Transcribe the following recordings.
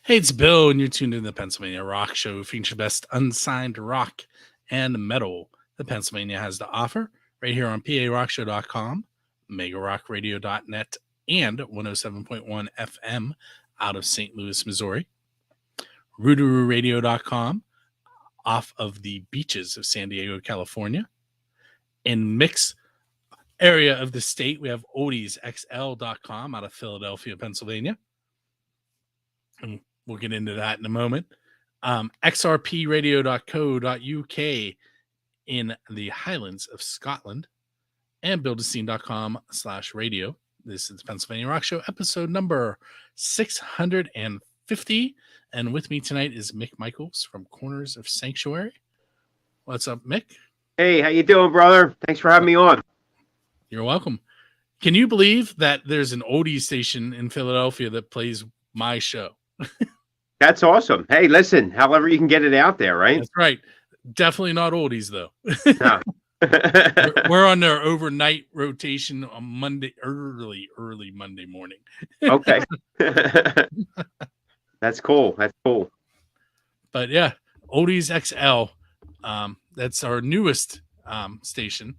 Hey, it's Bill, and you're tuned in to the Pennsylvania Rock Show, featuring best unsigned rock and metal that Pennsylvania has to offer, right here on PARockShow.com, MegaRockRadio.net, and 107.1 FM out of St. Louis, Missouri, RoodarooRadio.com, off of the beaches of San Diego, California. In mix area of the state, we have OldiesXL.com out of Philadelphia, Pennsylvania. And we'll get into that in a moment. xrpradio.co.uk in the Highlands of Scotland, and buildascene.com/radio. This is the Pennsylvania Rock Show, episode number 650. And with me tonight is Mick Michaels from Corners of Sanctuary. What's up, Mick? Hey, how you doing, brother? Thanks for having me on. You're welcome. Can you believe that there's an oldies station in Philadelphia that plays my show? That's awesome. Hey, listen, however you can get it out there, right? That's right. Definitely not oldies, though. No. We're on their overnight rotation on Monday, early Monday morning. Okay. That's cool. That's cool. But yeah, Oldies XL. That's our newest station.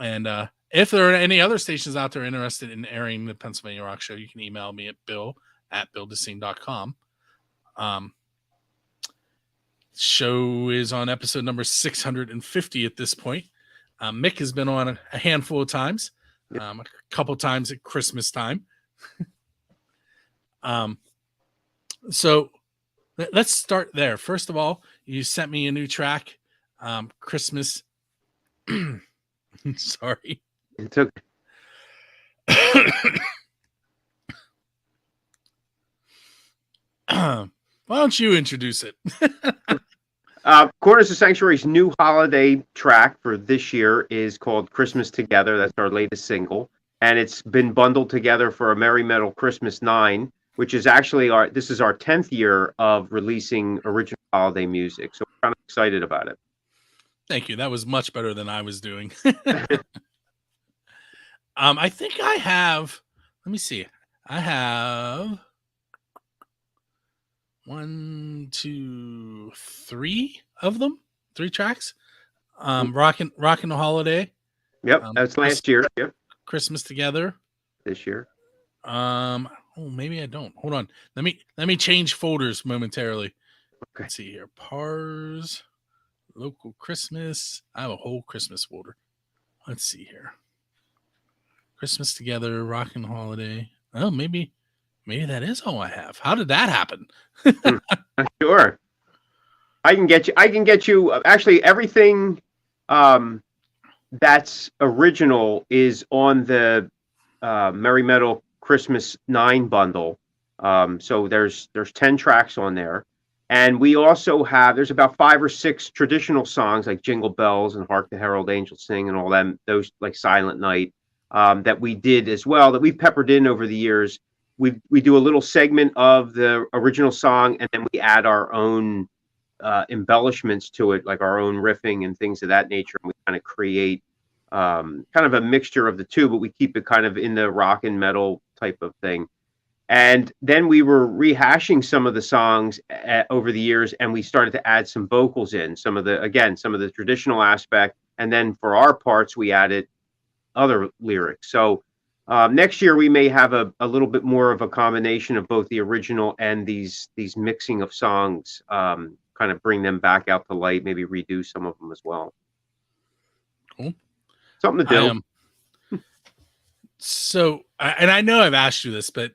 And if there are any other stations out there interested in airing the Pennsylvania Rock Show, you can email me at bill@buildascene.com. Show is on episode number 650 at this point. Mick has been on a handful of times, a couple times at Christmas time. So let's start there. First of all, you sent me a new track, Christmas. Sorry. It took. Why don't you introduce it? Corners of Sanctuary's new holiday track for this year is called Christmas Together. That's our latest single. And it's been bundled together for a Merry Metal Christmas 9, which is actually this is our 10th year of releasing original holiday music. So we're kind of excited about it. Thank you. That was much better than I was doing. I think I have, let me see. I have 1, 2, 3 of them, 3 tracks. Rockin' the Holiday. Yep, that's last year. Yep. Christmas Together. This year. Oh, maybe I don't. Hold on. Let me change folders momentarily. Okay. Let's see here. Pars, local Christmas. I have a whole Christmas folder. Let's see here. Christmas Together, Rockin' Holiday. Oh, maybe that is all I have. How did that happen? Sure. I can get you actually everything that's original is on the Merry Metal Christmas 9 bundle. So there's 10 tracks on there. And we also have, there's about 5 or 6 traditional songs like Jingle Bells and Hark the Herald Angels Sing and all them, those like Silent Night, that we did as well, that we've peppered in over the years. We do a little segment of the original song, and then we add our own embellishments to it, like our own riffing and things of that nature. And we kind of create kind of a mixture of the two, but we keep it kind of in the rock and metal type of thing. And then we were rehashing some of the songs over the years, and we started to add some vocals in, some of the traditional aspect. And then for our parts, we added other lyrics. So next year we may have a little bit more of a combination of both the original and these mixing of songs, kind of bring them back out to light, maybe redo some of them as well. Cool. Something to do. So, and I know I've asked you this, but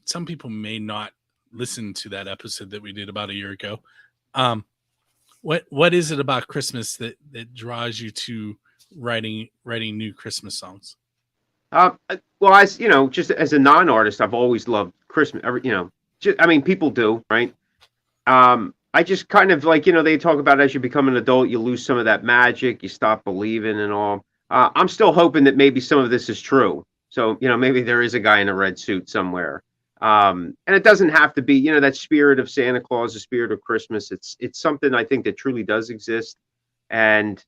some people may not listen to that episode that we did about a year ago. What is it about Christmas that draws you to writing new Christmas songs? Well, as you know, just as a non-artist, I've always loved Christmas. People do, right? I just kind of like, they talk about as you become an adult, you lose some of that magic, you stop believing and all. I'm still hoping that maybe some of this is true. So, maybe there is a guy in a red suit somewhere. And it doesn't have to be, that spirit of Santa Claus, the spirit of Christmas. It's something I think that truly does exist. And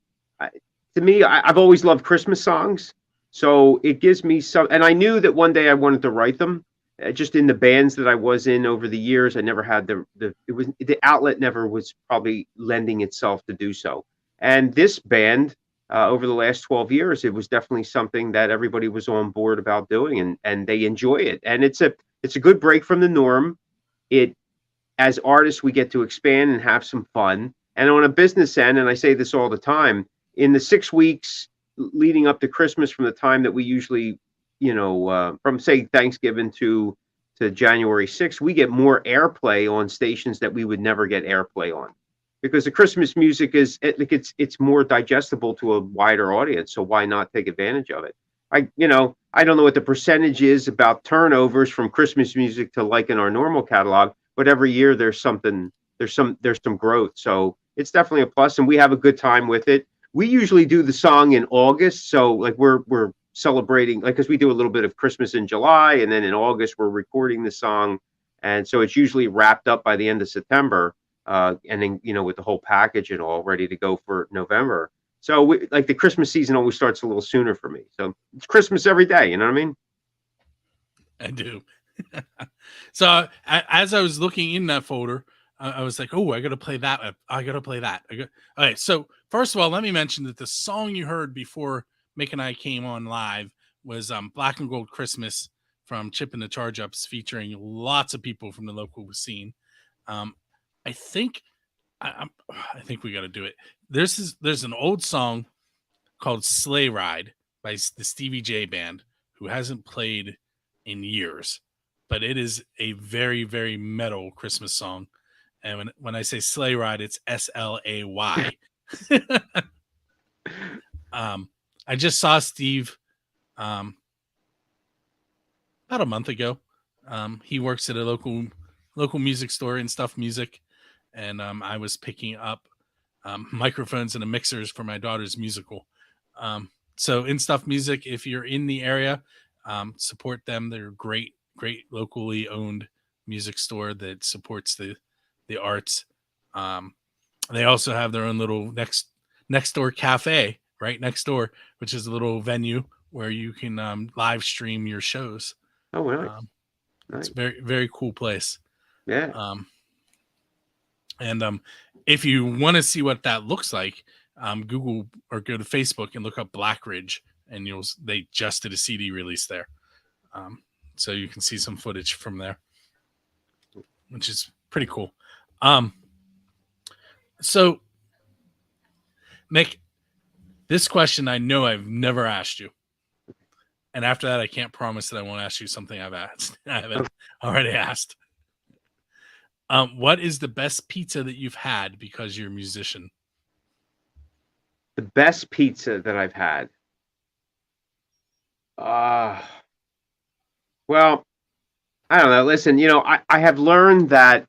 to me, I've always loved Christmas songs. So it gives me some, and I knew that one day I wanted to write them. just in the bands that I was in over the years, I never had the outlet never was probably lending itself to do so. And this band, over the last 12 years, it was definitely something that everybody was on board about doing, and they enjoy it. And it's a good break from the norm. It As artists, we get to expand and have some fun. And on a business end, and I say this all the time, in the 6 weeks leading up to Christmas, from the time that we usually, from say Thanksgiving to January 6th, we get more airplay on stations that we would never get airplay on, because the Christmas music it's more digestible to a wider audience. So why not take advantage of it? I don't know what the percentage is about turnovers from Christmas music to like in our normal catalog, but every year there's some growth. So it's definitely a plus, and we have a good time with it. We usually do the song in August, so like we're celebrating, like, because we do a little bit of Christmas in July, and then in August we're recording the song, and so it's usually wrapped up by the end of September, and then with the whole package and all ready to go for November. So like the Christmas season always starts a little sooner for me. So it's Christmas every day. You know what I mean? I do. So as I was looking in that folder, I was like, "Oh, I got to play that. I got to play that." All right. So first of all, let me mention that the song you heard before Mick and I came on live was "Black and Gold Christmas" from Chip and the Charge Ups, featuring lots of people from the local scene. Um, I think I think we got to do it. There's an old song called "Sleigh Ride" by the Stevie J Band, who hasn't played in years, but it is a very, very metal Christmas song. And when I say sleigh ride, it's SLAY. I just saw Steve um, about a month ago. He works at a local music store in Stuff Music, and I was picking up microphones and mixers for my daughter's musical. So in Stuff Music, if you're in the area, support them. They're great locally owned music store that supports the arts. They also have their own little next door cafe right next door, which is a little venue where you can live stream your shows. Oh, nice. It's a very, very cool place. Yeah. And if you want to see what that looks like, Google or go to Facebook and look up Black Ridge, and they just did a CD release there. So you can see some footage from there, which is pretty cool. So, Mick, this question I know I've never asked you. And after that, I can't promise that I won't ask you something I haven't already asked. What is the best pizza that you've had because you're a musician? The best pizza that I've had. Well, I don't know. Listen, I have learned that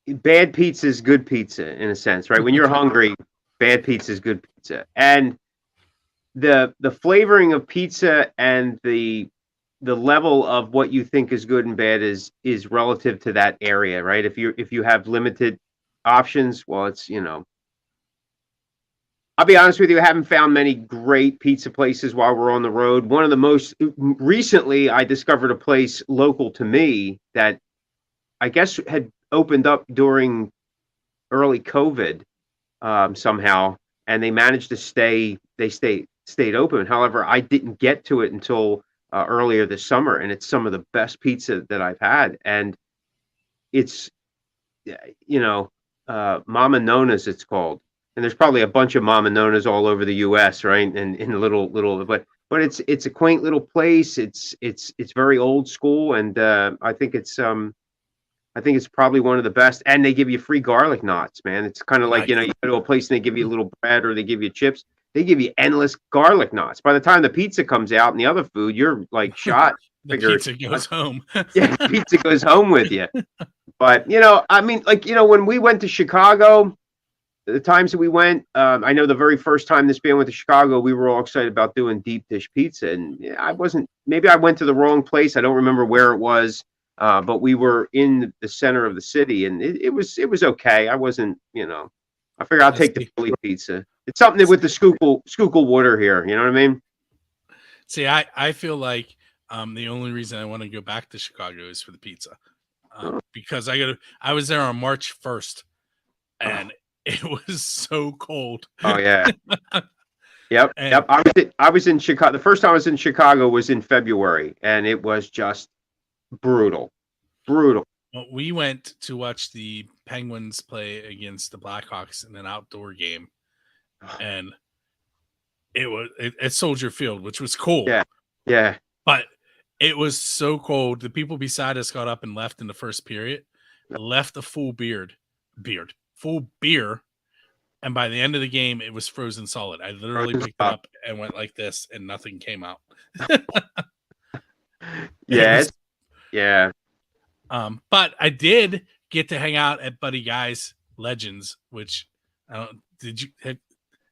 bad pizza is good pizza in a sense, right? When you're hungry, bad pizza is good pizza. And the flavoring of pizza and the level of what you think is good and bad is relative to that area, right? If you have limited options, well, it's, I'll be honest with you, I haven't found many great pizza places while we're on the road. One of the most recently, I discovered a place local to me that I guess had opened up during early COVID somehow, and they managed to stayed open. However, I didn't get to it until earlier this summer, and it's some of the best pizza that I've had, and it's Mama Nona's, it's called. And there's probably a bunch of Mama Nona's all over the U.S., right? And in little, but it's a quaint little place. It's very old school, and I think it's probably one of the best. And they give you free garlic knots, man. It's kind of like, Nice. you go to a place and they give you a little bread or they give you chips. They give you endless garlic knots. By the time the pizza comes out and the other food, you're like shot. The pizza goes home. Yeah, pizza goes home with you. But I mean, like, when we went to Chicago, the times that we went, I know the very first time this band went to Chicago, we were all excited about doing deep dish pizza, and maybe I went to the wrong place. I don't remember where it was, but we were in the center of the city, and it was okay. I wasn't, I figured I'll take the Philly pizza. It's something with the Schuylkill water here. You know what I mean? See, I feel like The only reason I want to go back to Chicago is for the pizza, Oh, because I was there on March 1st, oh, and it was so cold. oh, yeah. Yep, And yep. I was in Chicago. The first time I was in Chicago was in February, and it was just brutal, brutal. well, we went to watch the Penguins play against the Blackhawks in an outdoor game, and it was at Soldier Field, which was cool, Yeah, yeah. but it was so cold. The people beside us got up and left in the first period, left a full beer, and by the end of the game, it was frozen solid. I literally picked it up and went like this, and nothing came out. It was, Yes, yeah. but I did get to hang out at Buddy Guy's Legends, which I don't. Did you?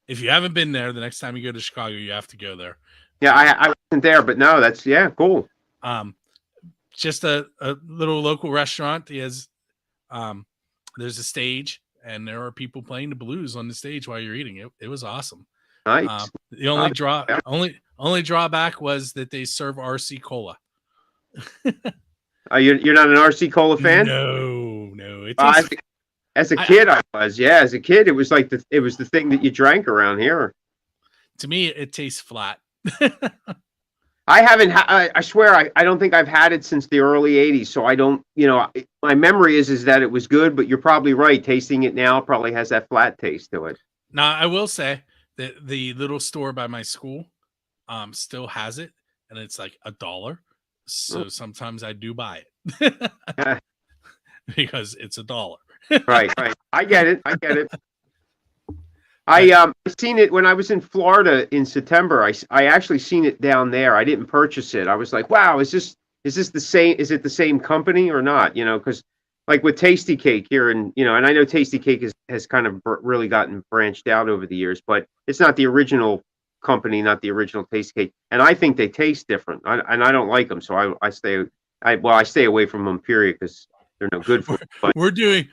If you haven't been there, the next time you go to Chicago, you have to go there. Yeah, I wasn't there, but no, that's yeah, cool. Just a little local restaurant. There's a stage, and there are people playing the blues on the stage while you're eating. It was awesome. Nice. The only drawback was that they serve RC cola. You're not an RC Cola fan? No. As a kid, I was. Yeah, as a kid, it was like it was the thing that you drank around here. To me, it tastes flat. I haven't. I swear, I don't think I've had it since the early '80s. So I don't. My memory is that it was good, but you're probably right. Tasting it now probably has that flat taste to it. Now, I will say that the little store by my school still has it, and it's like $1. So sometimes I do buy it because it's $1. Right. I get it. I seen it when I was in Florida in September. I actually seen it down there. I didn't purchase it. I was like, wow, is this the same? Is it the same company or not? Because like with Tasty Cake here, and and I know Tasty Cake has kind of really gotten branched out over the years, but it's not the original company, not the original Tasty Cake, and I think they taste different, and I don't like them, so I stay away from them. Period, because they're no good for me. But we're doing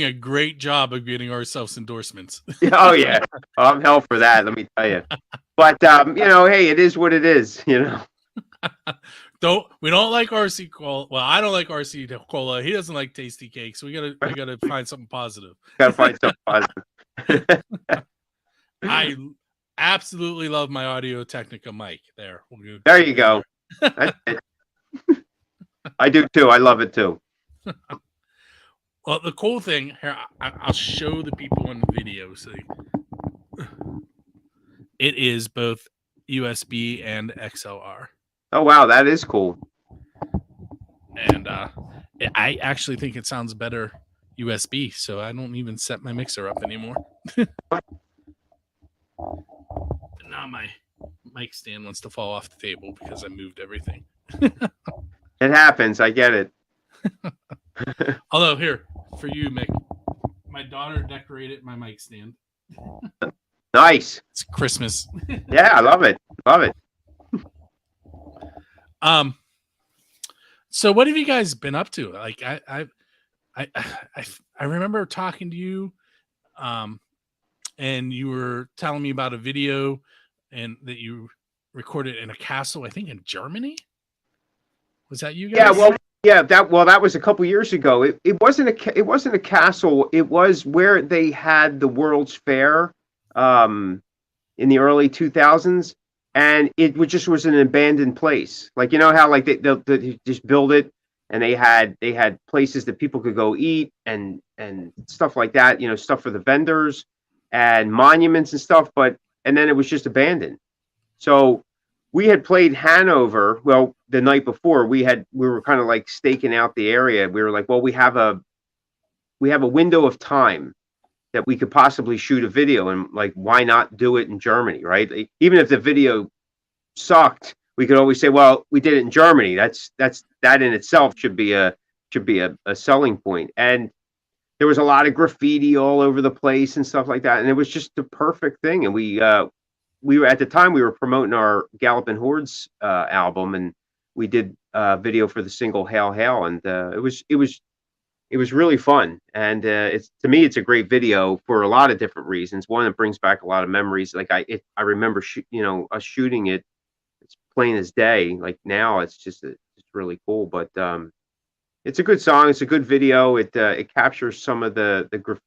a great job of getting ourselves endorsements. oh yeah, I'm hell for that. Let me tell you. But hey, it is what it is. We don't like RC Cola. Well, I don't like RC Cola. He doesn't like Tasty Cake, so we gotta find something positive. Gotta find something positive. I absolutely love my Audio Technica mic. There you go. That's it. I do too. I love it too. Well, the cool thing here, I'll show the people in the video. So it is both USB and XLR. Oh wow, that is cool. And I actually think it sounds better USB, so I don't even set my mixer up anymore. Now my mic stand wants to fall off the table because I moved everything. It happens. I get it. Although here, for you, Mick, my daughter decorated my mic stand. Nice. It's Christmas. Yeah, I love it. So what have you guys been up to? Like I remember talking to you, and you were telling me about a video and that you recorded in a castle, I think in Germany. Was that you guys? That was a couple years ago. It wasn't a castle. It was where they had the World's Fair in the early 2000s, and it was an abandoned place. Like how like they just build it, and they had places that people could go eat and stuff like that. Stuff for the vendors and monuments and stuff. And then it was just abandoned. So we had played Hanover. Well, the night before we were kind of like staking out the area. We were like, well, we have a window of time that we could possibly shoot a video, and like, why not do it in Germany, right? Even if the video sucked, we could always say, well, we did it in Germany. That in itself should be a selling point. And there was a lot of graffiti all over the place and stuff like that, and it was just the perfect thing. And we were at the time we were promoting our Galloping Hordes album, and we did a video for the single Hail Hail, and it was really fun. And to me it's a great video for a lot of different reasons. One, it brings back a lot of memories. Like I remember us shooting it. It's plain as day. Like now, it's just it's really cool. But it's a good song. It's a good video. It captures some of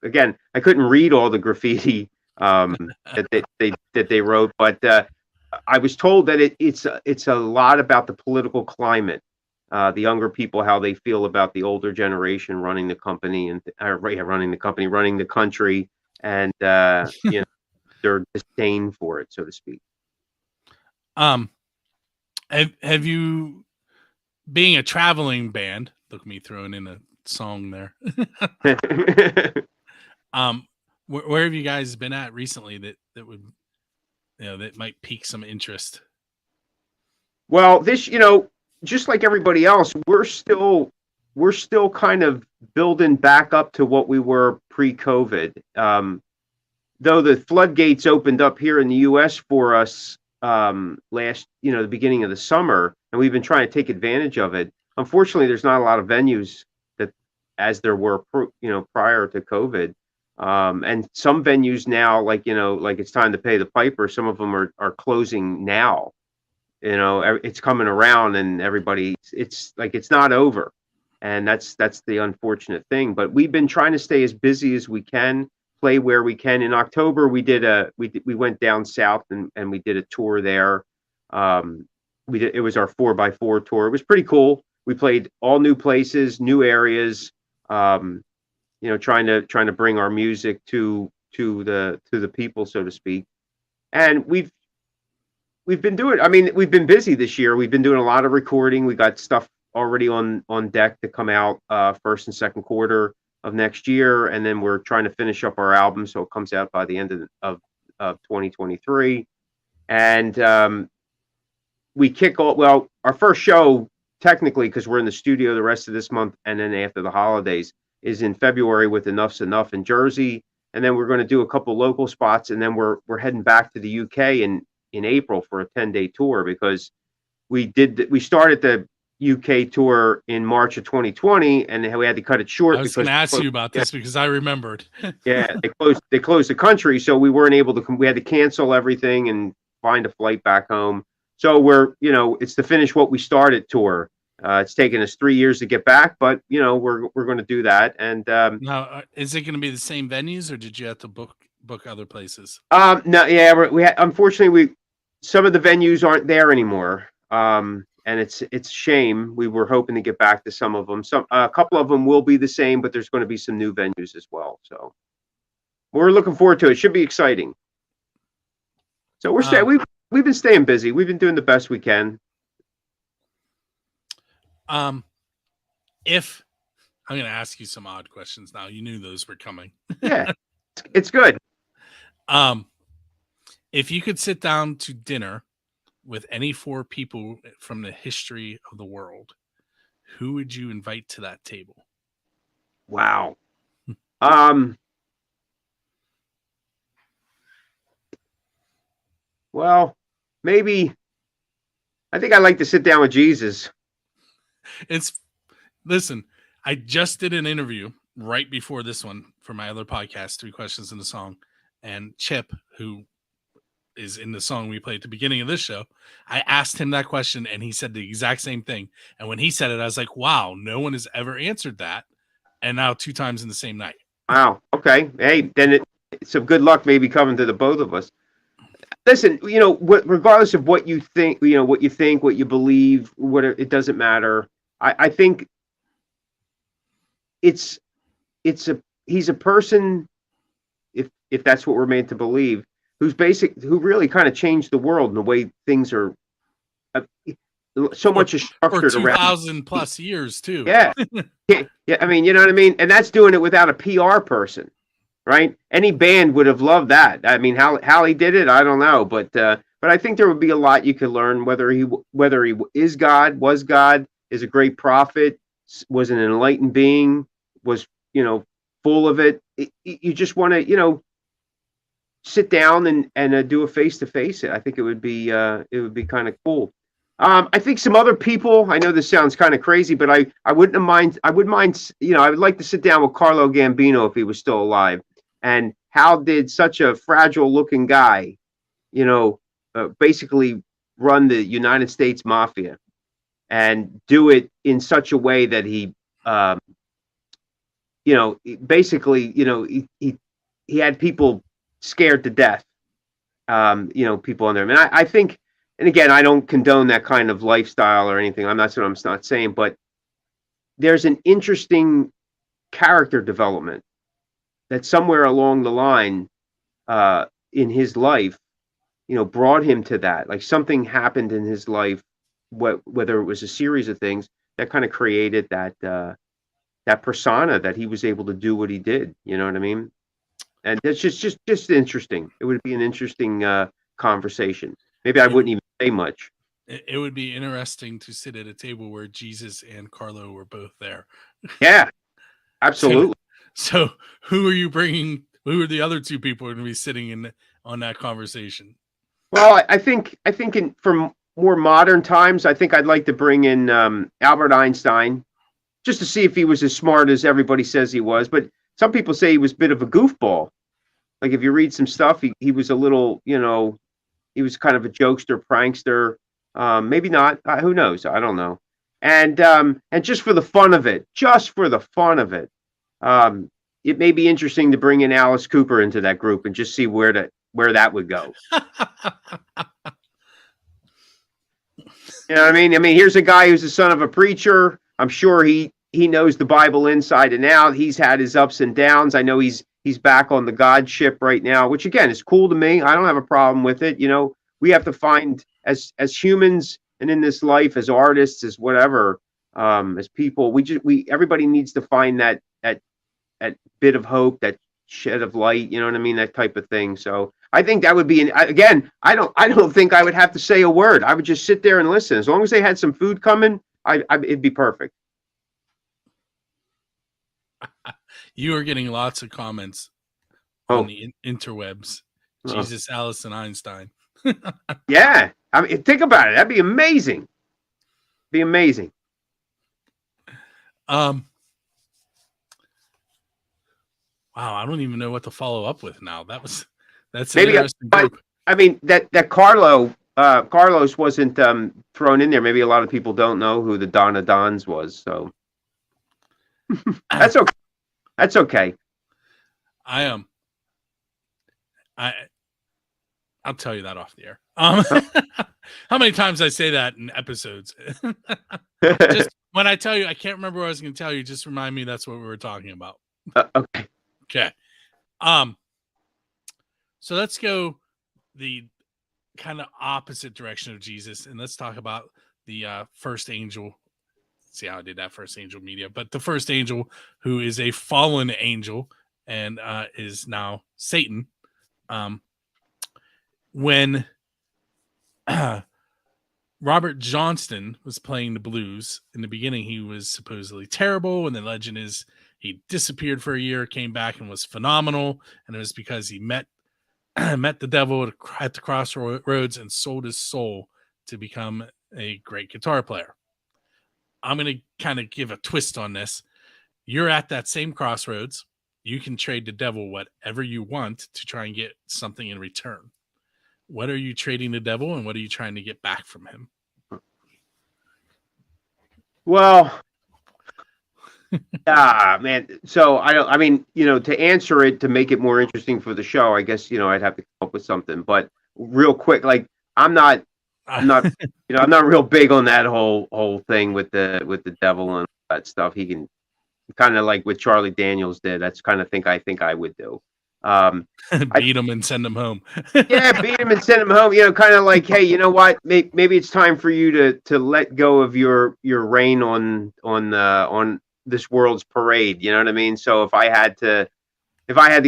again. I couldn't read all the graffiti that they wrote, but I was told that it's a lot about the political climate, the younger people, how they feel about the older generation running the company and running the country, and their disdain for it, so to speak. Have you, being a traveling band, look at me throwing in a song there. Where have you guys been at recently that would, that might pique some interest? Well, this, just like everybody else, we're still kind of building back up to what we were pre-COVID. Though the floodgates opened up here in the U.S. for us the beginning of the summer, and we've been trying to take advantage of it. Unfortunately, there's not a lot of venues that, as there were, prior to COVID. And some venues now, like it's time to pay the piper. Some of them are closing now. It's coming around, and it's like it's not over, and that's the unfortunate thing. But we've been trying to stay as busy as we can, play where we can. In October, we went down south and we did a tour there. It was our 4x4 tour. It was pretty cool. We played all new places, new areas. Trying to bring our music to the people, so to speak. And we've been doing. I mean, we've been busy this year. We've been doing a lot of recording. We got stuff already on deck to come out first and second quarter of next year, and then we're trying to finish up our album so it comes out by the end of 2023. And we kick off. Well, our first show, technically, because we're in the studio the rest of this month, and then after the holidays, is in February with Enough's Enough in Jersey, and then we're going to do a couple local spots, and then we're heading back to the UK in April for a 10-day tour, because we started the UK tour in March of 2020, and we had to cut it short. I was going to ask you about this because I remembered. Yeah, they closed the country, so we weren't able to. We had to cancel everything and find a flight back home. So it's to finish what we started tour. It's taken us 3 years to get back, but we're going to do that. And now, is it going to be the same venues, or did you have to book other places? No, yeah, unfortunately some of the venues aren't there anymore. And it's a shame. We were hoping to get back to some of them. A couple of them will be the same, but there's going to be some new venues as well. So we're looking forward to it. Should be exciting. So we've been staying busy. We've been doing the best we can. If I'm going to ask you some odd questions now, you knew those were coming. Yeah, it's good. If you could sit down to dinner with any 4 people from the history of the world, who would you invite to that table? Wow. Well, maybe I think I'd like to sit down with Jesus. Listen, I just did an interview right before this one for my other podcast, 3 Questions in a Song, and Chip, who is in the song we played at the beginning of this show, I asked him that question, and he said the exact same thing. And when he said it, I was like, wow, no one has ever answered that. And now 2 times in the same night. Wow. Okay. Hey, then it's some good luck maybe coming to the both of us. Listen, regardless of what you think, what you believe, it doesn't matter. I think he's a person, if that's what we're made to believe, who really kind of changed the world in the way things are. So much is structured around 2,000 plus years too. Yeah. Yeah. I mean, you know what I mean? And that's doing it without a PR person, right? Any band would have loved that. I mean, how he did it, I don't know, but I think there would be a lot you could learn, whether he is God, was God, is a great prophet, was an enlightened being, was, full of it. You just want to, sit down and do a face-to-face. I think it would be kind of cool. I think some other people, I know this sounds kind of crazy, but I wouldn't mind, I would like to sit down with Carlo Gambino if he was still alive. And how did such a fragile looking guy, basically run the United States Mafia and do it in such a way that he, um, basically, he had people scared to death. People on there. I mean, I think, and again, I don't condone that kind of lifestyle or anything. I'm not saying, but there's an interesting character development that somewhere along the line, in his life, brought him to that. Like something happened in his life, whether it was a series of things that kind of created that persona that he was able to do what he did. You know what I mean? And it's just interesting. It would be an interesting conversation. Maybe I wouldn't even say much. It would be interesting to sit at a table where Jesus and Carlo were both there. Yeah, absolutely. So who are you bringing? Who are the other two people going to be sitting on that conversation? Well, I think for more modern times, I think I'd like to bring in Albert Einstein, just to see if he was as smart as everybody says he was. But some people say he was a bit of a goofball. Like if you read some stuff, he was a little, he was kind of a jokester, prankster. Maybe not. Who knows? I don't know. And just for the fun of it, it may be interesting to bring in Alice Cooper into that group and just see where that would go. You know what I mean? I mean, here's a guy who's the son of a preacher. I'm sure he knows the Bible inside and out. He's had his ups and downs. I know he's back on the God ship right now, which again is cool to me. I don't have a problem with it. We have to find as humans and in this life, as artists, as whatever, as people, everybody needs to find that bit of hope, that shed of light. You know what I mean? That type of thing. So I think that would be again. I don't think I would have to say a word. I would just sit there and listen. As long as they had some food coming, it'd be perfect. You are getting lots of comments on the interwebs. Jesus, Alice, and Einstein. Yeah, I mean, think about it. That'd be amazing. Be amazing. Wow, I don't even know what to follow up with now. That's maybe interesting group. I mean that Carlos wasn't thrown in there. Maybe a lot of people don't know who the Donna Dons was. So that's okay. That's okay. I'll tell you that off the air. How many times I say that in episodes? Just when I tell you, I can't remember what I was going to tell you. Just remind me that's what we were talking about. Okay. Okay. So let's go the kind of opposite direction of Jesus, and let's talk about the first angel. See how I did that? First angel media, but the first angel, who is a fallen angel and is now Satan. When Robert Johnston was playing the blues in the beginning, he was supposedly terrible, and the legend is he disappeared for a year, came back, and was phenomenal. And it was because he met the devil at the crossroads and sold his soul to become a great guitar player. I'm going to kind of give a twist on this. You're at that same crossroads. You can trade the devil whatever you want to try and get something in return. What are you trading the devil, and what are you trying to get back from him? Well, man. So I mean, to answer it, to make it more interesting for the show, I guess, I'd have to come up with something. But real quick, like I'm not, I'm not real big on that whole thing with the devil and that stuff. He can kind of like what Charlie Daniels did. That's kind of I think I would do. Beat him and send him home. Yeah, beat him and send him home. Kind of like, hey, you know what? Maybe it's time for you to let go of your reign on this world's parade. You know what I mean? So if I had to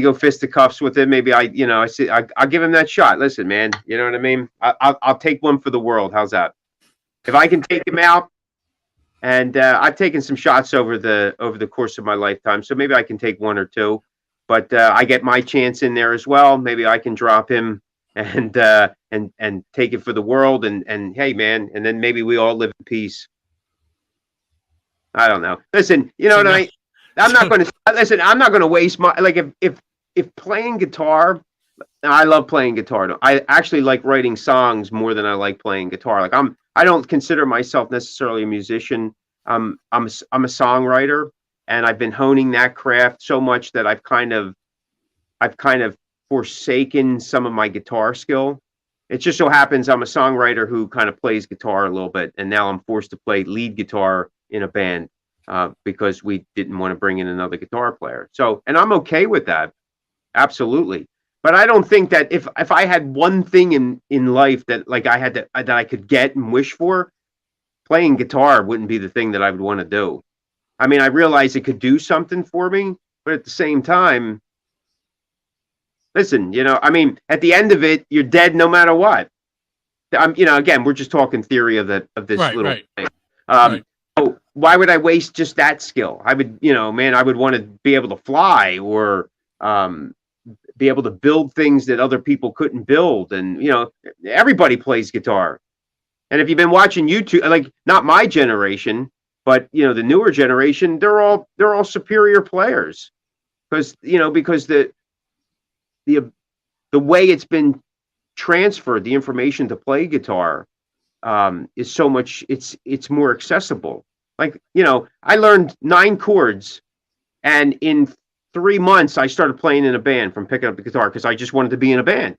go fisticuffs with him, maybe I'll give him that shot. Listen, man, you know what I mean? I'll take one for the world. How's that? If I can take him out, and I've taken some shots over the course of my lifetime, so maybe I can take one or two. But I get my chance in there as well. Maybe I can drop him and take it for the world. And hey, man, and then maybe we all live in peace. I don't know. Listen, what I mean? I'm not going to waste my, like, if playing guitar, I love playing guitar. I actually like writing songs more than I like playing guitar. Like I don't consider myself necessarily a musician. I'm a songwriter, and I've been honing that craft so much that I've kind of forsaken some of my guitar skill. It just so happens I'm a songwriter who kind of plays guitar a little bit, and now I'm forced to play lead guitar in a band because we didn't want to bring in another guitar player. So, and I'm okay with that, absolutely. But I don't think that if I had one thing in life that like I had to that I could get and wish for, playing guitar wouldn't be the thing that I would want to do. I mean, I realize it could do something for me, but at the same time, listen, I mean, at the end of it, you're dead no matter what. Again, we're just talking theory of this Right, little right, thing. Um, right. so why would I waste just that skill? I would, man, I would want to be able to fly or um, be able to build things that other people couldn't build. And everybody plays guitar. And if you've been watching YouTube, like not my generation, but the newer generation, they're all superior players because the the way it's been transferred, the information to play guitar is so much. It's more accessible. Like I learned 9 chords, and in 3 months I started playing in a band from picking up the guitar because I just wanted to be in a band.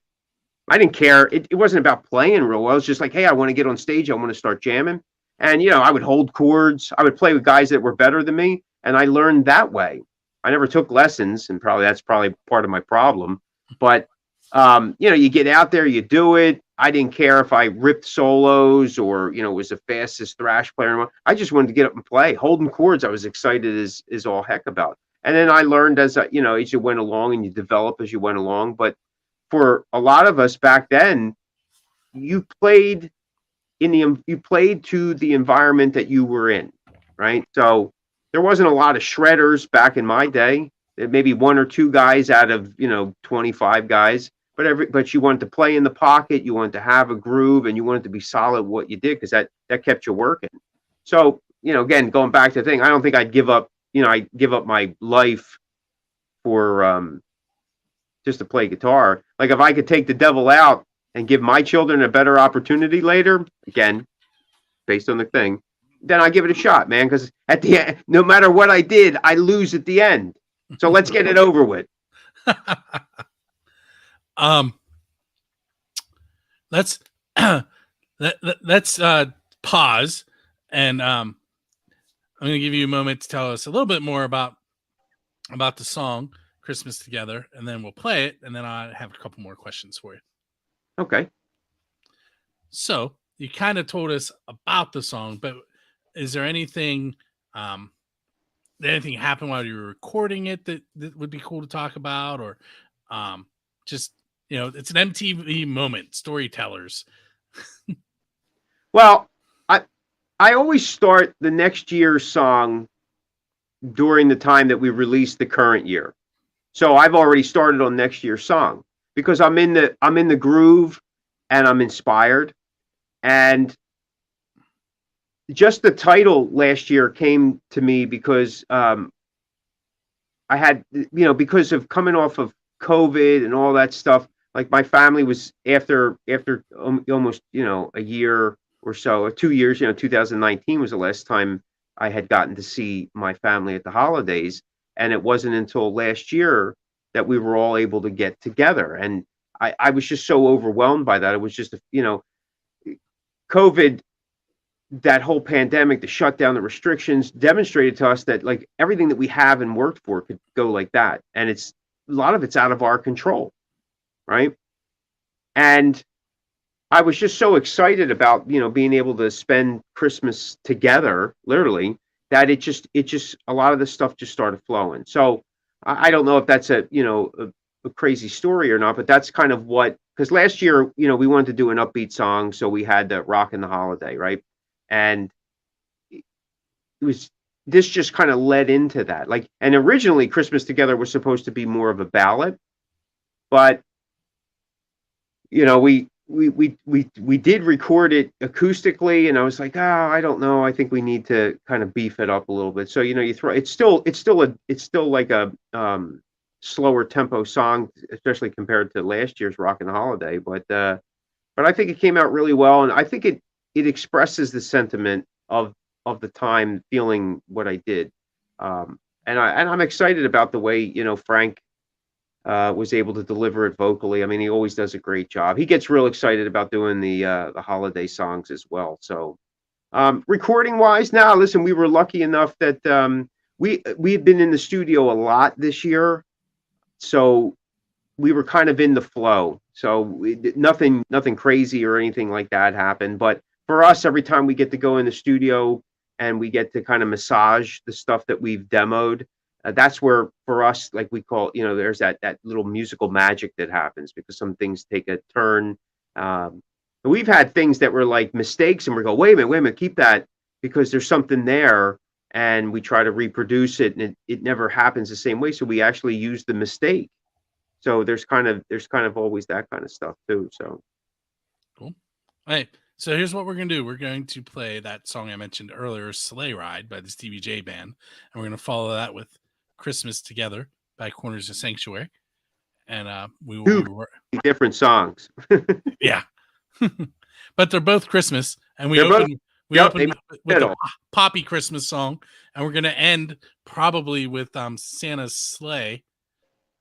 I didn't care. It wasn't about playing real well. It was just like, hey, I want to get on stage. I want to start jamming. And I would hold chords. I would play with guys that were better than me, and I learned that way. I never took lessons, and that's probably part of my problem. But you get out there, you do it. I didn't care if I ripped solos or was the fastest thrash player. I just wanted to get up and play. Holding chords, I was excited as all heck about. And then I learned as as you went along, and you develop as you went along. But for a lot of us back then, you played you played to the environment that you were in, right? So there wasn't a lot of shredders back in my day. Maybe one or two guys out of 25 guys, but you wanted to play in the pocket, you wanted to have a groove, and you wanted to be solid what you did because that kept you working. So again, going back to the thing, I don't think I'd give up. I give up my life for just to play guitar. Like if I could take the devil out and give my children a better opportunity later, again, based on the thing, then I give it a shot, man. Because at the end, no matter what I did, I lose at the end. So let's get it over with. Let's let's pause, and I'm going to give you a moment to tell us a little bit more about the song Christmas Together, and then we'll play it, and then I have a couple more questions for you. Okay. So you kind of told us about the song, but is there anything did anything happen while you were recording it that would be cool to talk about, or just it's an MTV moment, storytellers? Well, I always start the next year's song during the time that we release the current year. So I've already started on next year's song because I'm in the groove and I'm inspired. And just the title last year came to me because I had because of coming off of COVID and all that stuff. Like my family was after almost a year or so, or 2 years. 2019 was the last time I had gotten to see my family at the holidays, and it wasn't until last year that we were all able to get together. And I was just so overwhelmed by that. It was just COVID, that whole pandemic, the shutdown, the restrictions demonstrated to us that like everything that we have and worked for could go like that. And a lot of it's out of our control. Right. And I was just so excited about, being able to spend Christmas together, literally, that it just a lot of the stuff just started flowing. So I don't know if that's a crazy story or not, but that's kind of because last year, we wanted to do an upbeat song. So we had the Rockin' the Holiday, right? And this just kind of led into that. Like, and originally Christmas Together was supposed to be more of a ballad, but we did record it acoustically, and I was like, I don't know, I think we need to kind of beef it up a little bit. So you throw it's still like a slower tempo song, especially compared to last year's Rockin' Holiday. But I think it came out really well, and I think it expresses the sentiment of the time feeling what I did. And I'm excited about the way, Frank was able to deliver it vocally. I mean, he always does a great job. He gets real excited about doing the holiday songs as well. So recording wise, now listen, we were lucky enough that we had been in the studio a lot this year, so we were kind of in the flow. So nothing crazy or anything like that happened. But for us, every time we get to go in the studio and we get to kind of massage the stuff that we've demoed, that's where for us, like we call, there's that little musical magic that happens because some things take a turn. We've had things that were like mistakes, and we go, wait a minute, keep that because there's something there, and we try to reproduce it, and it never happens the same way. So we actually use the mistake. So there's kind of always that kind of stuff too. So cool. All right. So here's what we're gonna do. We're going to play that song I mentioned earlier, "Sleigh Ride" by the Stevie J Band, and we're gonna follow that with "Christmas Together" by Corners of Sanctuary, and we will two different songs. Yeah, but they're both Christmas, and we They're open both, with a poppy Christmas song, and we're gonna end probably with Santa's Sleigh.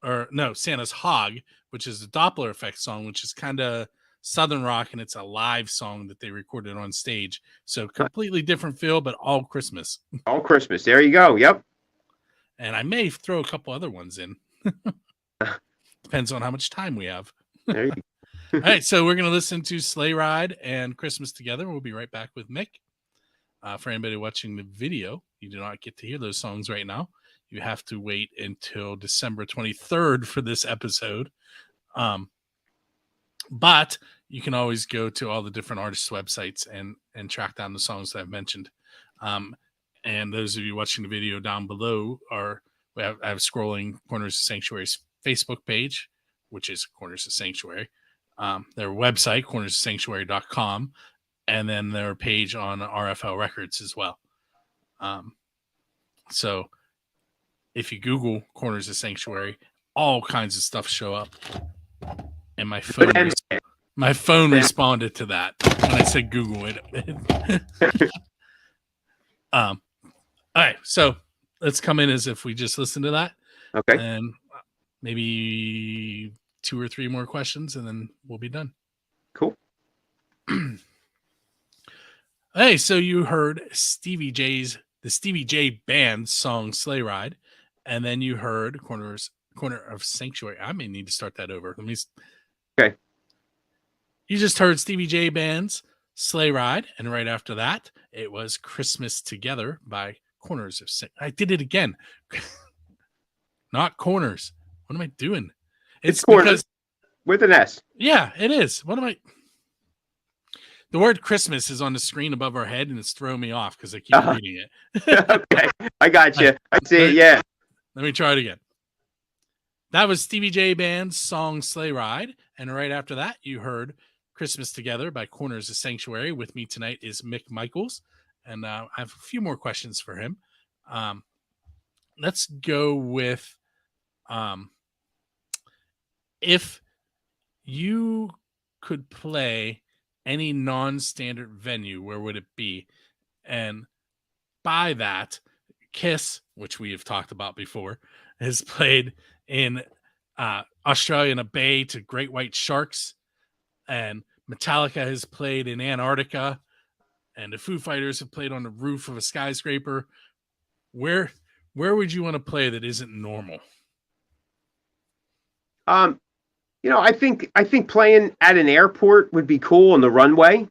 Or no, Santa's Hog, which is a Doppler effect song, which is kind of Southern rock, and it's a live song that they recorded on stage. So completely different feel, but all Christmas. All Christmas. There you go. Yep. And I may throw a couple other ones in. Depends on how much time we have. There you go. All right, so we're going to listen to Sleigh Ride and Christmas Together. We'll be right back with Mick. For anybody watching the video, you do not get to hear those songs right now. You have to wait until December 23rd for this episode. But you can always go to all the different artists' websites and track down the songs that I've mentioned. And those of you watching the video down below I have scrolling Corners of Sanctuary's Facebook page, which is Corners of Sanctuary, their website, cornersofsanctuary.com, and then their page on RFL Records as well. So if you Google Corners of Sanctuary, all kinds of stuff show up. And my phone responded to that when I said Google it. All right, so let's come in as if we just listened to that. Okay. And maybe 2 or 3 more questions, and then we'll be done. Cool. Hey, so you heard the Stevie J Band song "Sleigh Ride," and then you heard Corner of Sanctuary. I may need to start that over. Okay. You just heard Stevie J Band's "Sleigh Ride," and right after that, it was "Christmas Together" by Corners of Sanctuary. I did it again. Not Corners. What am I doing? It's Corners with an S. Yeah, it is. What am I? The word Christmas is on the screen above our head, and it's throwing me off because I keep reading it. Okay, I got you. I see it. Yeah. Let me try it again. That was Stevie J Band's song "Sleigh Ride," and right after that, you heard "Christmas Together" by Corners of Sanctuary. With me tonight is Mick Michaels, and I have a few more questions for him. Let's go with if you could play any non-standard venue, where would it be? And by that, Kiss, which we have talked about before, has played in Australia in a bay to great white sharks, and Metallica has played in Antarctica, and the Foo Fighters have played on the roof of a skyscraper. Where would you want to play that isn't normal? I think playing at an airport would be cool on the runway.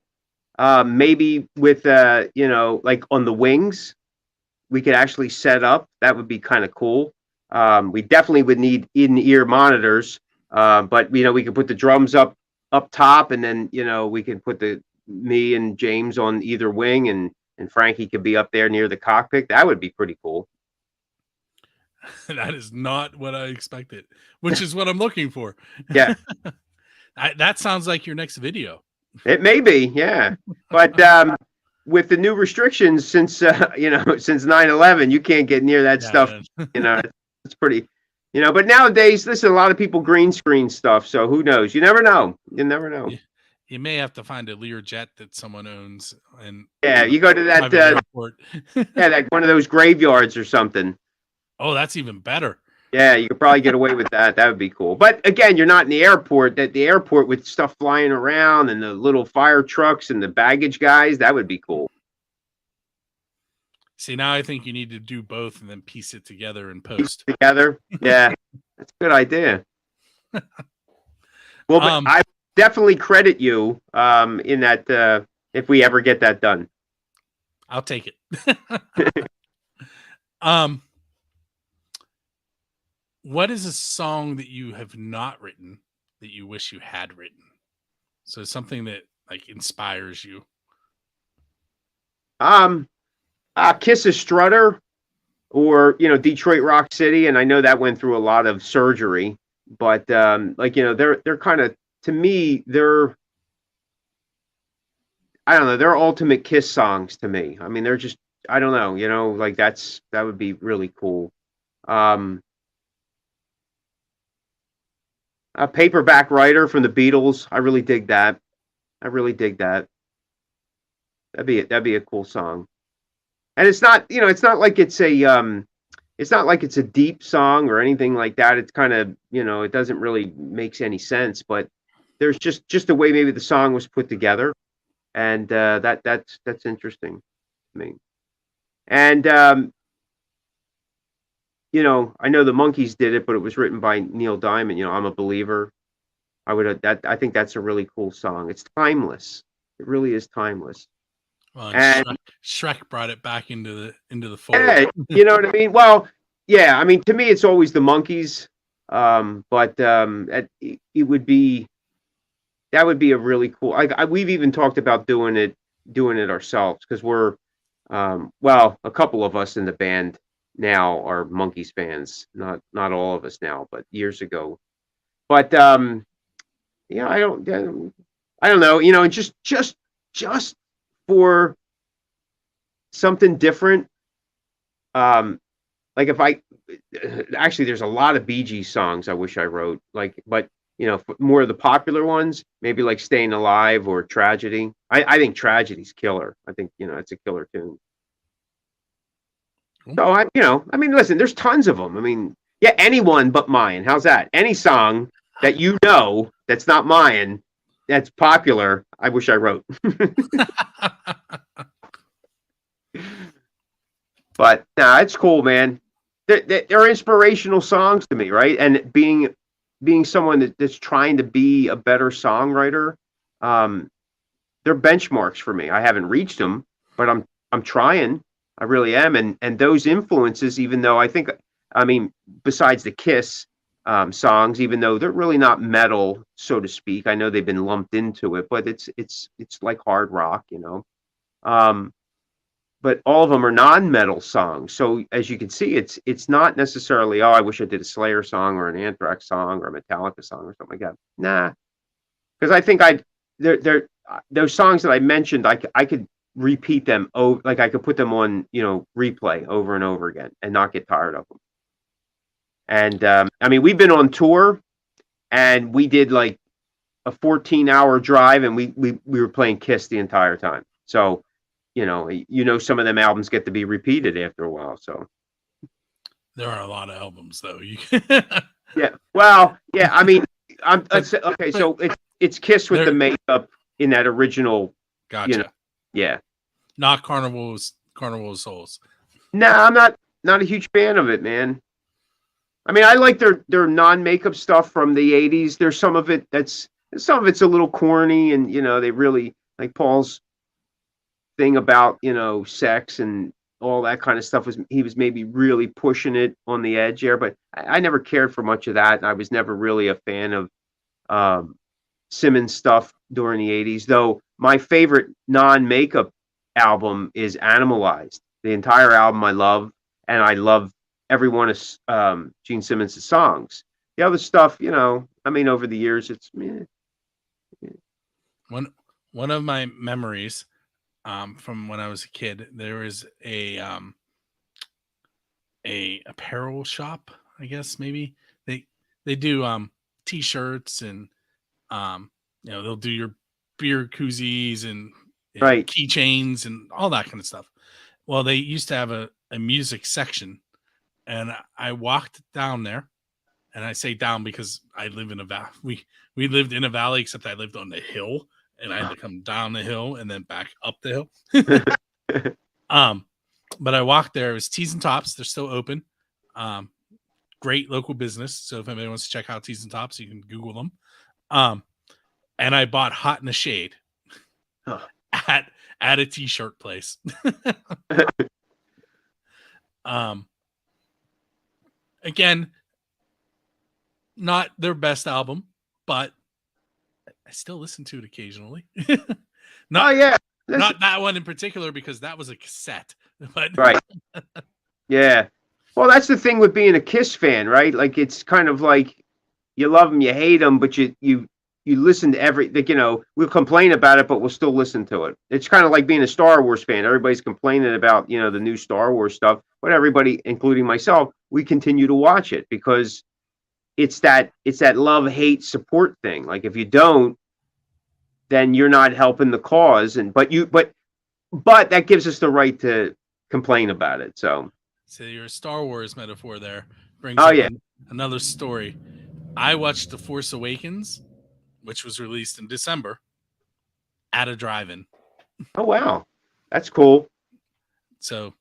Maybe with like on the wings, we could actually set up. That would be kind of cool. We definitely would need in-ear monitors, but we could put the drums up top, and then we can put me and James on either wing, and Frankie could be up there near the cockpit. That would be pretty cool. That is not what I expected, which is what I'm looking for. Yeah. That sounds like your next video. It may be, yeah. But with the new restrictions since 9/11, you can't get near that stuff. It's But nowadays, listen, a lot of people green screen stuff, so who knows? You never know. You never know. You may have to find a Learjet that someone owns and Yeah, you go to that, private airport. like one of those graveyards or something. Oh, that's even better. Yeah, you could probably get away with that. That would be cool. But again, you're not in the airport. That the airport with stuff flying around and the little fire trucks and the baggage guys, that would be cool. See, now I think you need to do both and then piece it together in post. Together, yeah, that's a good idea. Well, but I definitely credit you in that if we ever get that done. I'll take it. What is a song that you have not written that you wish you had written? So something that like inspires you. Kiss a Strutter, or Detroit Rock City, and I know that went through a lot of surgery, but they're kind of, to me, I don't know, they're ultimate Kiss songs to me. I mean, they're just, I don't know, like that would be really cool. A Paperback Writer from the Beatles, I really dig that. That'd be a cool song. And it's not, it's not like it's a deep song or anything like that. It's kind of, it doesn't really makes any sense, but there's just the way maybe the song was put together, and that's interesting to me. And I know the Monkees did it, but it was written by Neil Diamond. I'm a Believer. I think that's a really cool song. It's timeless. It really is timeless. Well, and Shrek brought it back into the fold. Yeah, you know what I mean? Well, yeah, I mean, to me, it's always the Monkees, but it would be, that would be a really cool. We've even talked about doing it ourselves, because we're, well, a couple of us in the band now are Monkees fans. Not all of us now, but years ago. But yeah, I don't know. And just for something different. Like if I actually, there's a lot of Bee Gees songs I wish I wrote. But more of the popular ones, maybe like "Staying Alive" or "Tragedy." I think "Tragedy's" killer. I think it's a killer tune. So I mean, listen, there's tons of them. I mean, yeah, anyone but mine. How's that? Any song that that's not mine, that's popular, I wish I wrote. But nah, it's cool, man. They're inspirational songs to me, right? And being someone that's trying to be a better songwriter, they're benchmarks for me. I haven't reached them, but I'm trying. I really am. And those influences, even though I mean, besides the Kiss songs, even though they're really not metal, so to speak, I know they've been lumped into it, but it's like hard rock, but all of them are non-metal songs. So as you can see, it's not necessarily, oh, I wish I did a Slayer song or an Anthrax song or a Metallica song or something like that. Nah, because I think those songs that I mentioned, I could repeat them. Oh, like I could put them on replay over and over again and not get tired of them. And I mean, we've been on tour, and we did like a 14-hour drive, and we were playing Kiss the entire time. So some of them albums get to be repeated after a while. So there are a lot of albums, though. Yeah. Well, yeah. I mean, okay. So it's Kiss with the makeup in that original. Gotcha. Yeah. Not Carnival of Souls. No, I'm not a huge fan of it, man. I mean, I like their non-makeup stuff from the '80s. There's some of it's a little corny, and they really like Paul's thing about sex and all that kind of stuff. He was maybe really pushing it on the edge there, but I never cared for much of that, and I was never really a fan of Simmons stuff during the '80s. Though my favorite non-makeup album is Animalized. The entire album I love, and I love every one of Gene Simmons' songs. The other stuff, I mean, over the years, it's one of my memories from when I was a kid. There was a apparel shop I guess maybe they do t-shirts and they'll do your beer koozies and Right. keychains and all that kind of stuff. Well, they used to have a music section, and I walked down there, and I say down because I live in a valley. We lived in a valley, except I lived on the hill, and I had to come down the hill and then back up the hill. But I walked there. It was Tees and Tops. They're still open. Great local business. So if anybody wants to check out Tees and Tops, you can Google them. And I bought Hot in the Shade at a t-shirt place. Again, not their best album, but I still listen to it occasionally. Not that one in particular, because that was a cassette. But right. Yeah. Well, that's the thing with being a Kiss fan, right? Like, it's kind of like you love them, you hate them, but you listen to we'll complain about it, but we'll still listen to it. It's kind of like being a Star Wars fan. Everybody's complaining about, the new Star Wars stuff, but everybody, including myself, we continue to watch it because it's that love, hate, support thing. Like, if you don't, then you're not helping the cause. But that gives us the right to complain about it. So your Star Wars metaphor there brings another story. I watched The Force Awakens, which was released in December, at a drive-in. Oh, wow. That's cool. So,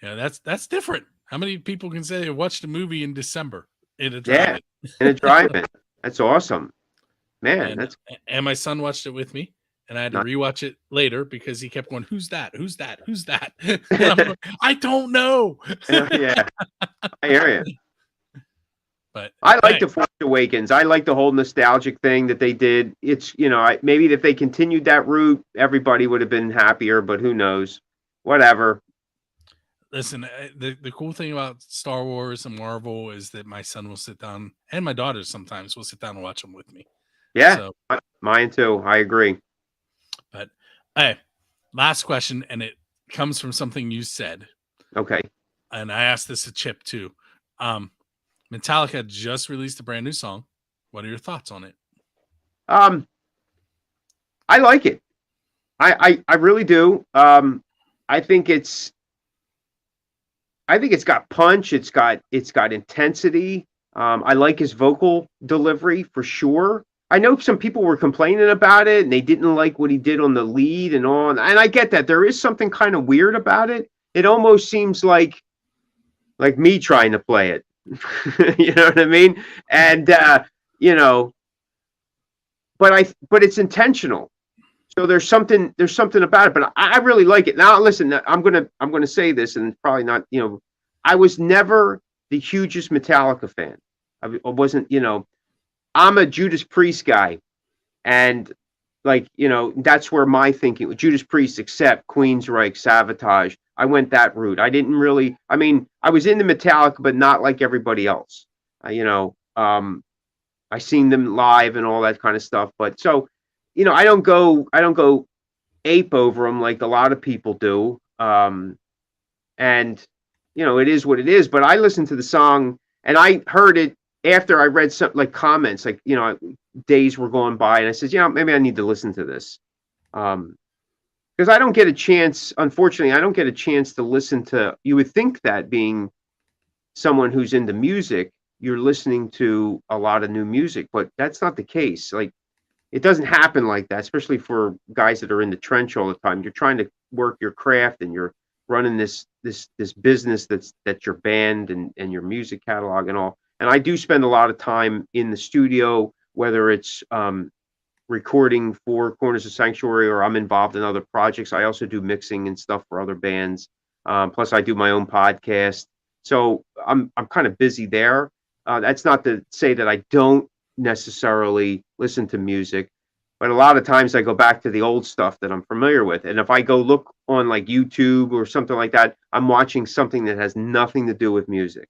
that's different. How many people can say they watched a movie in December in a drive-in? Yeah, in a drive-in. That's awesome. Man, and my son watched it with me, and I had to rewatch it later because he kept going, "Who's that? Who's that? Who's that?" And I'm going, I don't know. Yeah, I hear you. But I like The Force Awakens. I like the whole nostalgic thing that they did. It's, maybe if they continued that route, everybody would have been happier, but who knows? Whatever. Listen, the cool thing about Star Wars and Marvel is that my son will sit down, and my daughters sometimes will sit down and watch them with me. Yeah, so, mine too. I agree. But hey, last question, and it comes from something you said. Okay. And I asked this to Chip too. Metallica just released a brand new song. What are your thoughts on it? I like it. I really do. I think it's got punch. It's got intensity. I like his vocal delivery for sure. I know some people were complaining about it and they didn't like what he did on the lead and on. And I get that. There is something kind of weird about it. It almost seems like me trying to play it. You know what I mean? And but it's intentional. So there's something about it, but I really like it. Now listen, I'm gonna say this, and probably not, I was never the hugest Metallica fan. I wasn't, I'm a Judas Priest guy, and that's where my thinking with Judas Priest, except Queensryche, Sabotage. I went that route. I didn't really. I mean, I was into Metallica, but not like everybody else. I seen them live and all that kind of stuff. But so, I don't go ape over them like a lot of people do. And it is what it is. But I listened to the song and I heard it after I read some comments, days were going by, and I said, maybe I need to listen to this. Because I don't get a chance, unfortunately, I don't get a chance to listen to, you would think that being someone who's into music, you're listening to a lot of new music, but that's not the case. It doesn't happen like that, especially for guys that are in the trench all the time. You're trying to work your craft and you're running this business that's your band and your music catalog and all. And I do spend a lot of time in the studio, whether it's recording for Corners of Sanctuary or I'm involved in other projects. I also do mixing and stuff for other bands. Plus I do my own podcast. So I'm kind of busy there. That's not to say that I don't necessarily listen to music, but a lot of times I go back to the old stuff that I'm familiar with. And if I go look on YouTube or something like that, I'm watching something that has nothing to do with music.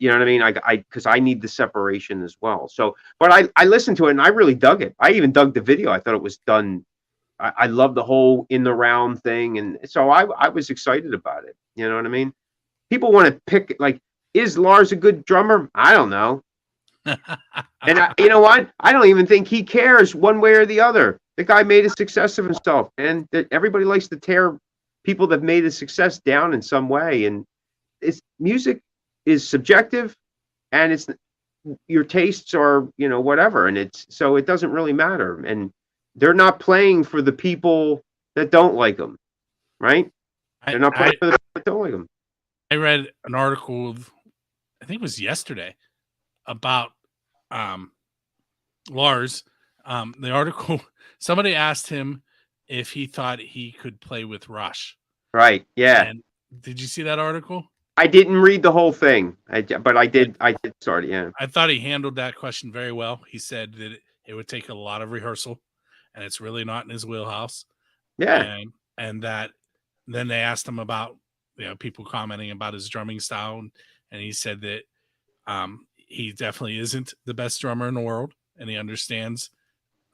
You know what I mean? Because I need the separation as well. So, but I listened to it and I really dug it. I even dug the video. I thought it was done. I love the whole in the round thing. And so I was excited about it. You know what I mean? People want to pick, Is Lars a good drummer? I don't know. And you know what? I don't even think he cares one way or the other. The guy made a success of himself, and everybody likes to tear people that made a success down in some way. And it's music is subjective, and it's your tastes are whatever, and it's so it doesn't really matter. And they're not playing for the people that don't like them, right? I, They're not playing I for the people that don't like them. I read an article, I think it was yesterday, about um, Lars. The article, somebody asked him if he thought he could play with Rush. Right? Yeah. And did you see that article? I didn't read the whole thing, but I did. I did start. Yeah. I thought he handled that question very well. He said that it would take a lot of rehearsal, and it's really not in his wheelhouse. Yeah. And that then they asked him about people commenting about his drumming style, and he said that he definitely isn't the best drummer in the world, and he understands.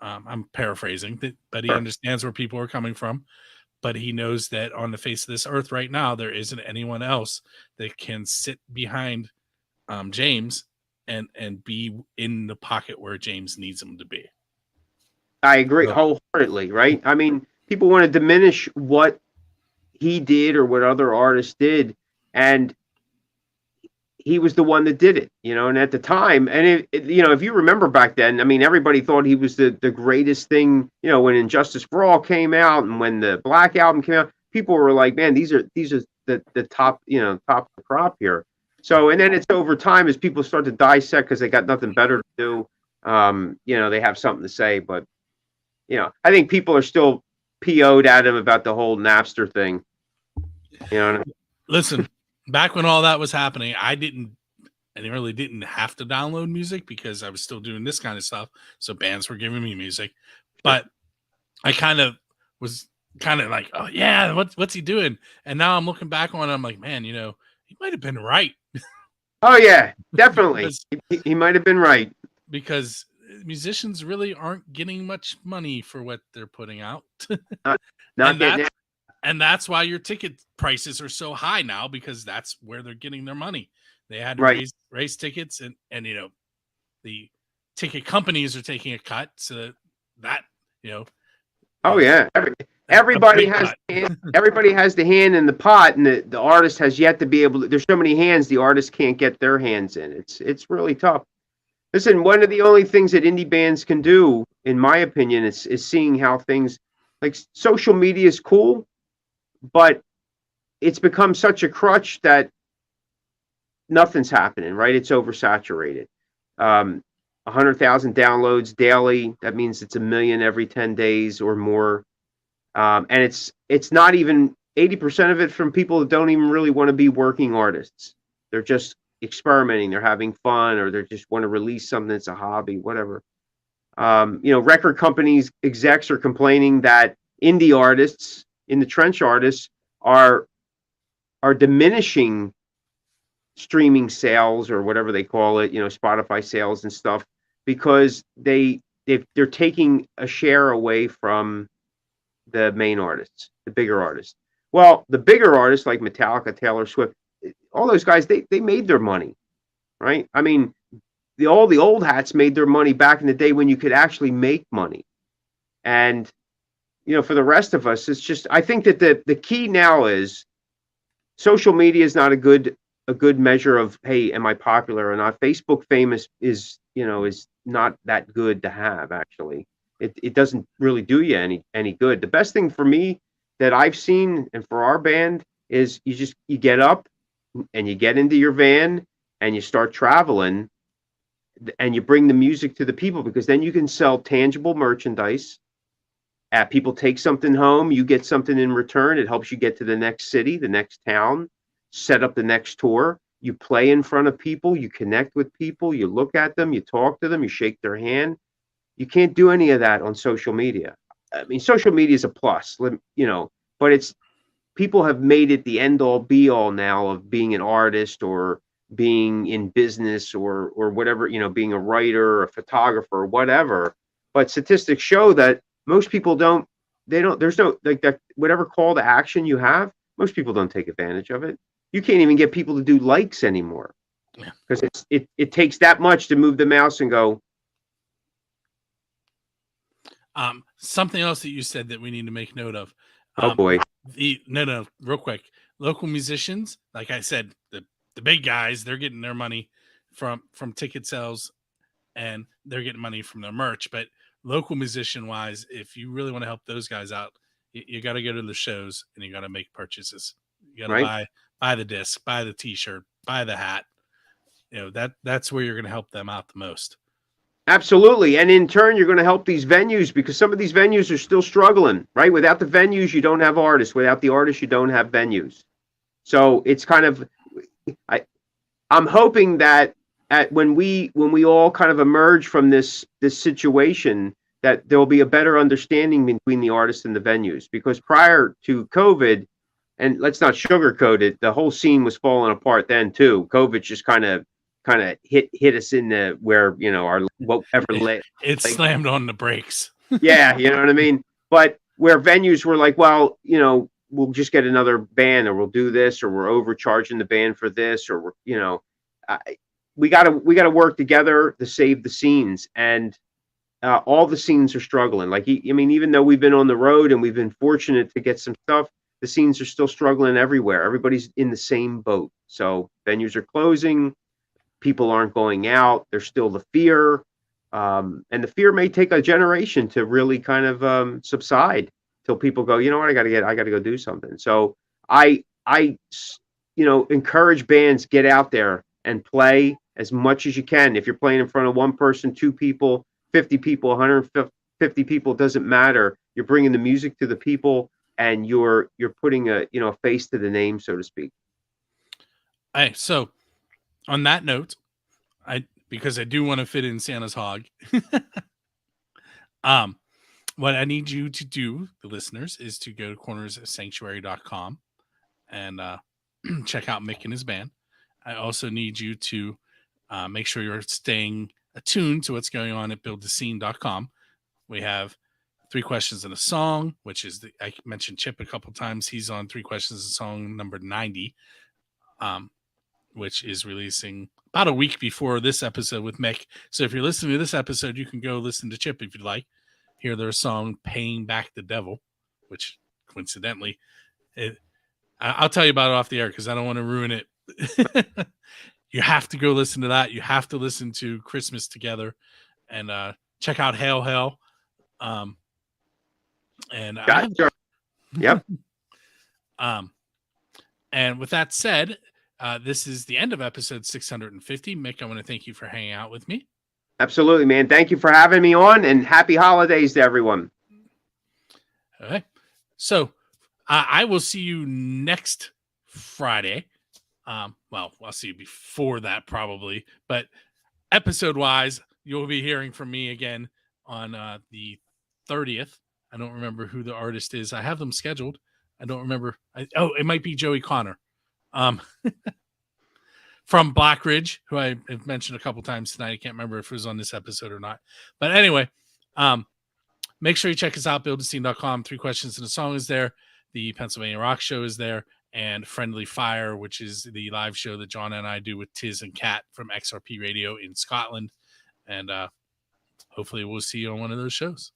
I'm paraphrasing, but he understands where people are coming from. But he knows that on the face of this earth right now, there isn't anyone else that can sit behind James and be in the pocket where James needs him to be. I agree wholeheartedly. Right? I mean, people want to diminish what he did or what other artists did, and he was the one that did it, and at the time, and if you remember back then, I mean, everybody thought he was the greatest thing, when Injustice for All came out and when the Black Album came out, people were like, man, these are the top, top of the crop here. So, and then it's over time as people start to dissect because they got nothing better to do, they have something to say, but, I think people are still PO'd at him about the whole Napster thing, Listen, back when all that was happening, I really didn't have to download music because I was still doing this kind of stuff. So bands were giving me music, but I was like, oh yeah, what's he doing? And now I'm looking back on it, I'm like, man, he might have been right. Oh yeah, definitely. He might have been right. Because musicians really aren't getting much money for what they're putting out. And that's why your ticket prices are so high now, because that's where they're getting their money. They had to raise tickets, and the ticket companies are taking a cut, so that Oh yeah, everybody has the hand in the pot, and the artist has yet to be able to. There's so many hands, the artist can't get their hands in. It's really tough. Listen, one of the only things that indie bands can do, in my opinion, is seeing how things like social media is cool, but it's become such a crutch that nothing's happening, right? It's oversaturated. 100,000 downloads daily. That means it's 1 million every 10 days or more. And it's not even 80% of it from people that don't even really want to be working artists. They're just experimenting. They're having fun, or they just want to release something that's a hobby, whatever. Record companies execs are complaining that indie artists, in the trench artists, are diminishing streaming sales or whatever they call it, Spotify sales and stuff, because they're taking a share away from the main artists, the bigger artists. Well, the bigger artists like Metallica, Taylor Swift, all those guys, they made their money, right? I mean, all the old hats made their money back in the day when you could actually make money. And for the rest of us, it's just, I think that the key now is social media is not a good measure of, hey, am I popular or not? Facebook famous is not that good to have, actually. It doesn't really do you any good. The best thing for me that I've seen, and for our band, is you get up and you get into your van and you start traveling, and you bring the music to the people, because then you can sell tangible merchandise. People take something home, you get something in return. It helps you get to the next city, the next town, set up the next tour. You play in front of people, you connect with people, you look at them, you talk to them, you shake their hand. You can't do any of that on social media. I mean, social media is a plus, but people have made it the end all be all now of being an artist or being in business or whatever, being a writer or a photographer or whatever. But statistics show that most people there's no, like, that, whatever call to action you have, most people don't take advantage of it. You can't even get people to do likes anymore. because it takes that much to move the mouse and go. Something else that you said that we need to make note of. Oh boy. No, real quick. Local musicians, like I said, the big guys, they're getting their money from ticket sales, and they're getting money from their merch. But local musician wise, if you really want to help those guys out, you got to go to the shows and you got to make purchases. You got to Right. buy the disc, buy the T-shirt, buy the hat. That's where you're going to help them out the most. Absolutely. And in turn, you're going to help these venues because some of these venues are still struggling, right? Without the venues, you don't have artists. Without the artists, you don't have venues. So it's kind of, I'm hoping that when we all kind of emerge from this situation, that there will be a better understanding between the artists and the venues. Because prior to COVID, and let's not sugarcoat it, the whole scene was falling apart then too. COVID just kind of hit us in the where our whatever it slammed on the brakes. Yeah, you know what I mean. But where venues were like, well, we'll just get another band, or we'll do this, or we're overcharging the band for this, or we gotta work together to save the scenes, and all the scenes are struggling. Like, I mean, even though we've been on the road and we've been fortunate to get some stuff, the scenes are still struggling everywhere. Everybody's in the same boat. So venues are closing, people aren't going out. There's still the fear, and the fear may take a generation to really kind of subside till people go, you know what, I got to go do something. So I encourage bands, get out there and play as much as you can. If you're playing in front of one person, two people, 50 people, 150 people, doesn't matter. You're bringing the music to the people, and you're putting a face to the name, so to speak. Hey, so on that note, because I do want to fit in Santa's hog. What I need you to do, the listeners, is to go to cornerssanctuary.com and check out Mick and his band. I also need you to make sure you're staying attuned to what's going on at buildthescene.com. We have 3 Questions and a Song, which is I mentioned Chip a couple times. He's on 3 Questions and a Song number 90, which is releasing about a week before this episode with Mick. So if you're listening to this episode, you can go listen to Chip if you'd like. Hear their song Paying Back the Devil, which coincidentally, I'll tell you about it off the air because I don't want to ruin it. You have to go listen to that. You have to listen to Christmas Together, and check out Hail Hell. And Yep. And with that said, this is the end of episode 650. Mick, I want to thank you for hanging out with me. Absolutely, man. Thank you for having me on, and happy holidays to everyone. Okay. So I will see you next Friday. Well, I'll see you before that probably, but episode wise, you'll be hearing from me again on the 30th. I don't remember who the artist is. I have them scheduled. I don't remember. It might be Joey Connor. From Black Ridge, who I have mentioned a couple times tonight. I can't remember if it was on this episode or not. But anyway, make sure you check us out, buildthescene.com. 3 Questions and a Song is there. The Pennsylvania Rock Show is there. And Friendly Fire, which is the live show that John and I do with Tiz and Kat from XRP Radio in Scotland. And hopefully we'll see you on one of those shows.